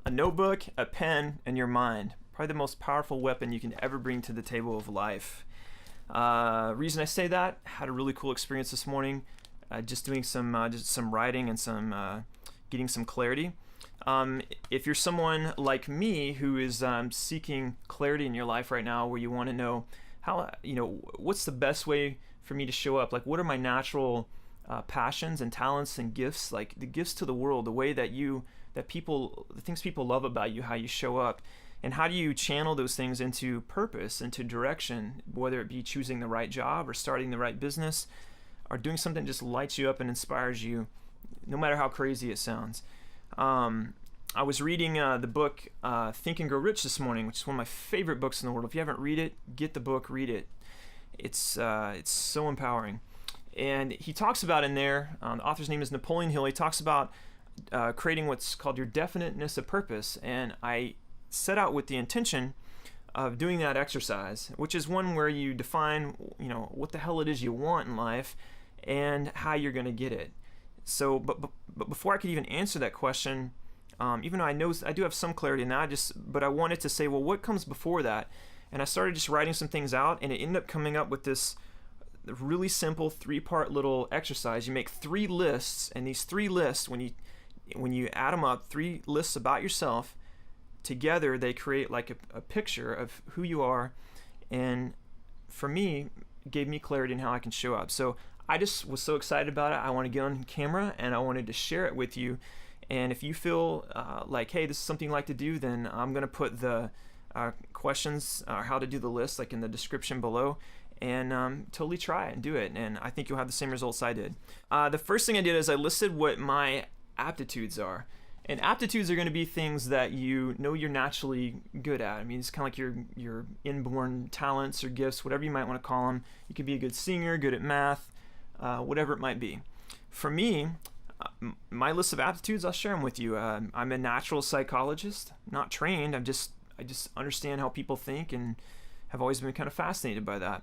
A notebook, a pen, and your mind. Probably the most powerful weapon you can ever bring to the table of life. Reason I say that, had a really cool experience this morning, just doing some writing and getting some clarity. If you're someone like me who is seeking clarity in your life right now, where you want to know what's the best way for me to show up? Like, what are my natural passions and talents and gifts? Like the gifts to the world, the way the things people love about you, how you show up, and how do you channel those things into purpose, into direction, whether it be choosing the right job or starting the right business or doing something that just lights you up and inspires you, no matter how crazy it sounds. I was reading the book Think and Grow Rich this morning, which is one of my favorite books in the world. If you haven't read it, get the book, read it. It's so empowering. And he talks about in there, the author's name is Napoleon Hill, he talks about creating what's called your definiteness of purpose. And I set out with the intention of doing that exercise, which is one where you define, what the hell it is you want in life and how you're going to get it. So, but before I could even answer that question, even though I know I do have some clarity in that, but I wanted to say, well, what comes before that? And I started just writing some things out, and it ended up coming up with this really simple 3-part little exercise. You make 3 lists, and these 3 lists, when you add them up, 3 lists about yourself, together they create like a picture of who you are, and for me, it gave me clarity in how I can show up. So I just was so excited about it. I want to get on camera, and I wanted to share it with you. And if you feel like, hey, this is something you like to do, then I'm going to put the questions or how to do the list like in the description below, and totally try it and do it. And I think you'll have the same results I did. The first thing I did is I listed what my aptitudes are. And aptitudes are going to be things that you're naturally good at. I mean, it's kind of like your inborn talents or gifts, whatever you might want to call them. You could be a good singer, good at math, whatever it might be. For me, my list of aptitudes, I'll share them with you. I'm a natural psychologist, not trained. I just understand how people think and have always been kind of fascinated by that.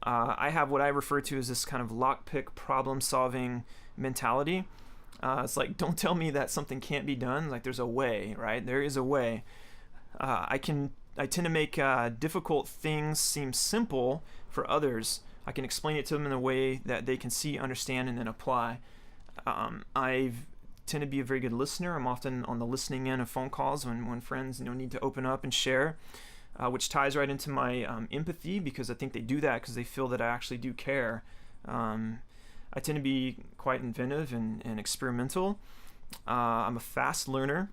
I have what I refer to as this kind of lockpick problem-solving mentality. It's like, don't tell me that something can't be done. Like, there's a way, right? There is a way. I tend to make difficult things seem simple for others. I can explain it to them in a way that they can see, understand, and then apply. I tend to be a very good listener. I'm often on the listening end of phone calls when friends need to open up and share, which ties right into my empathy, because I think they do that because they feel that I actually do care. I tend to be quite inventive and experimental. I'm a fast learner,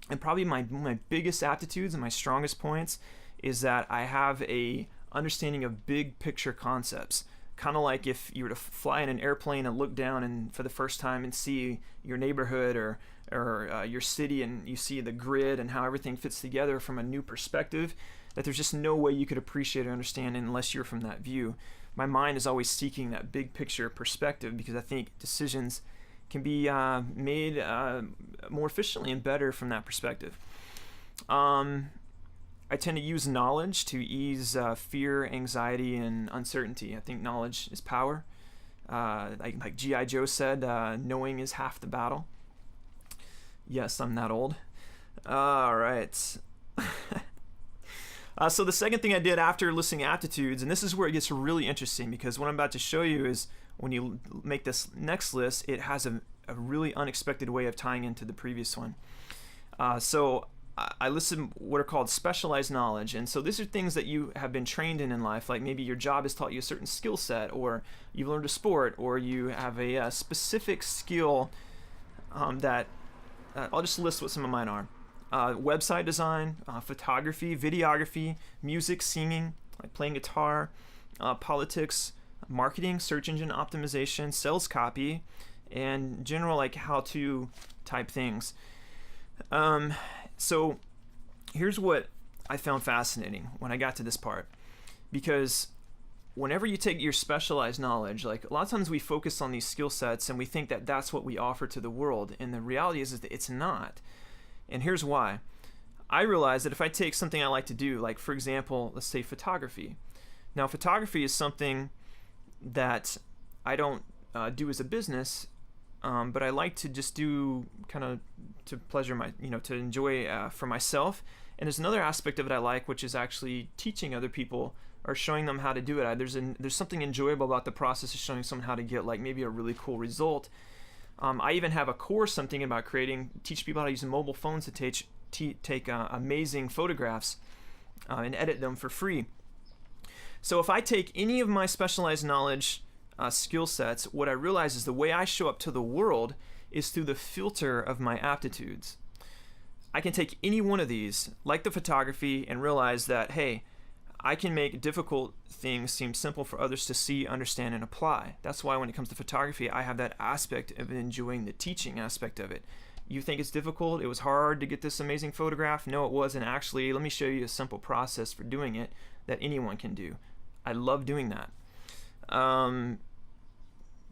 and probably my biggest aptitudes and my strongest points is that I have a understanding of big picture concepts. Kind of like if you were to fly in an airplane and look down and for the first time and see your neighborhood or your city, and you see the grid and how everything fits together from a new perspective, that there's just no way you could appreciate or understand it unless you're from that view. My mind is always seeking that big picture perspective because I think decisions can be made more efficiently and better from that perspective. I tend to use knowledge to ease fear, anxiety, and uncertainty. I think knowledge is power. Like G.I. Joe said, knowing is half the battle. Yes, I'm that old. All right. So the second thing I did after listing aptitudes, and this is where it gets really interesting, because what I'm about to show you is when you make this next list, it has a really unexpected way of tying into the previous one. So I listed what are called specialized knowledge, and so these are things that you have been trained in life, like maybe your job has taught you a certain skill set, or you've learned a sport, or you have a specific skill that I'll just list what some of mine are. Website design, photography, videography, music, singing, like playing guitar, politics, marketing, search engine optimization, sales copy, and general like how-to type things. So here's what I found fascinating when I got to this part, because whenever you take your specialized knowledge, like a lot of times we focus on these skill sets and we think that that's what we offer to the world, and the reality is that it's not. And here's why. I realize that if I take something I like to do, like for example, let's say photography. Now photography is something that I don't do as a business, but I like to just do kind of to pleasure my, to enjoy for myself. And there's another aspect of it I like, which is actually teaching other people or showing them how to do it. There's something enjoyable about the process of showing someone how to get like maybe a really cool result. I even have a course I'm thinking about creating, teach people how to use mobile phones to take amazing photographs and edit them for free. So if I take any of my specialized knowledge, skill sets, what I realize is the way I show up to the world is through the filter of my aptitudes. I can take any one of these, like the photography, and realize that, hey, I can make difficult things seem simple for others to see, understand, and apply. That's why when it comes to photography, I have that aspect of enjoying the teaching aspect of it. You think it's difficult? It was hard to get this amazing photograph? No, it wasn't. Actually, let me show you a simple process for doing it that anyone can do. I love doing that.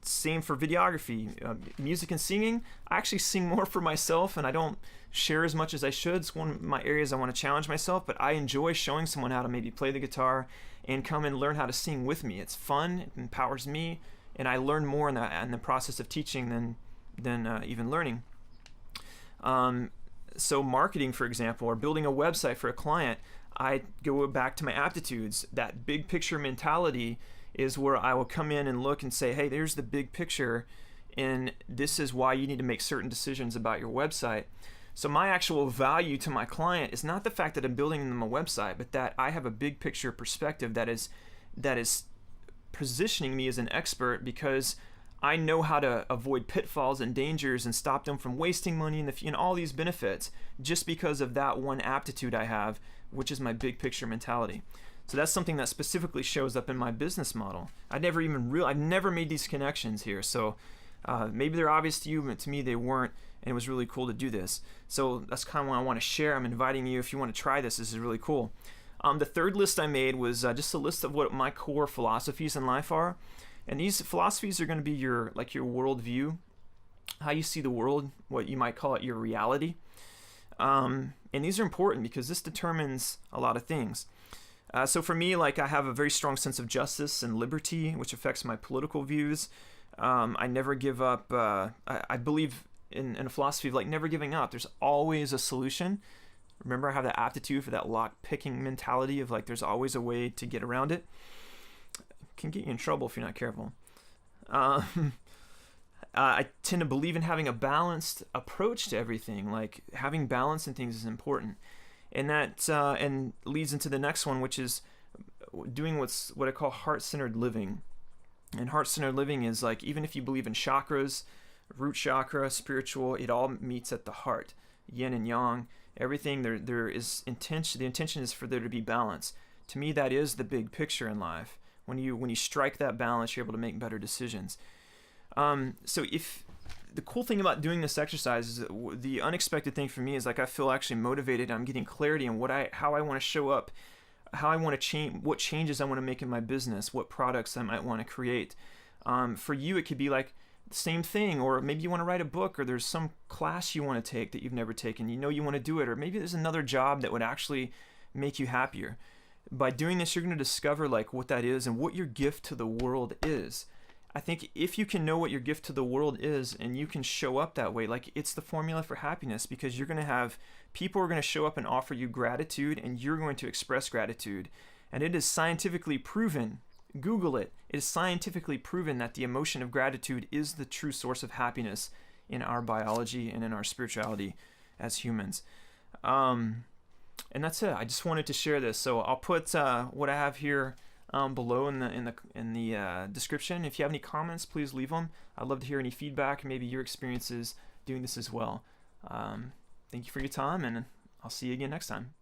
Same for videography, music and singing. I actually sing more for myself, and I don't share as much as I should. It's one of my areas I want to challenge myself, but I enjoy showing someone how to maybe play the guitar and come and learn how to sing with me. It's fun, it empowers me, and I learn more in the process of teaching than even learning. So marketing, for example, or building a website for a client, I go back to my aptitudes. That big picture mentality is where I will come in and look and say, hey, there's the big picture, and this is why you need to make certain decisions about your website. So my actual value to my client is not the fact that I'm building them a website, but that I have a big picture perspective that is positioning me as an expert, because I know how to avoid pitfalls and dangers and stop them from wasting money and all these benefits just because of that one aptitude I have, which is my big picture mentality. So that's something that specifically shows up in my business model. I've never made these connections here. So maybe they're obvious to you, but to me they weren't, and it was really cool to do this. So that's kind of what I want to share. I'm inviting you, if you want to try this. This is really cool. The third list I made was just a list of what my core philosophies in life are. And these philosophies are going to be your worldview, how you see the world, what you might call it your reality. And these are important because this determines a lot of things. So for me, I have a very strong sense of justice and liberty, which affects my political views. I never give up. I believe in a philosophy of never giving up. There's always a solution. Remember, I have that aptitude for that lock-picking mentality of there's always a way to get around it. Can get you in trouble if you're not careful. I tend to believe in having a balanced approach to everything. Having balance in things is important. And that and leads into the next one, which is doing what I call heart-centered living. And heart-centered living is even if you believe in chakras, root chakra, spiritual, it all meets at the heart. Yin and yang, everything there is intention. The intention is for there to be balance. To me, that is the big picture in life. When you strike that balance, you're able to make better decisions. So if the cool thing about doing this exercise is the unexpected thing for me is I feel actually motivated. I'm getting clarity on how I want to show up, how I want to change, what changes I want to make in my business, what products I might want to create. For you, it could be the same thing, or maybe you want to write a book, or there's some class you want to take that you've never taken. You want to do it, or maybe there's another job that would actually make you happier. By doing this, you're going to discover what that is and what your gift to the world is. I think if you can know what your gift to the world is and you can show up that way, it's the formula for happiness, because you're going to have people who are going to show up and offer you gratitude, and you're going to express gratitude. And it is scientifically proven, Google it, it is scientifically proven that the emotion of gratitude is the true source of happiness in our biology and in our spirituality as humans. And that's it. I just wanted to share this. So I'll put what I have here below in the description. If you have any comments, please leave them. I'd love to hear any feedback, maybe your experiences doing this as well. Thank you for your time, and I'll see you again next time.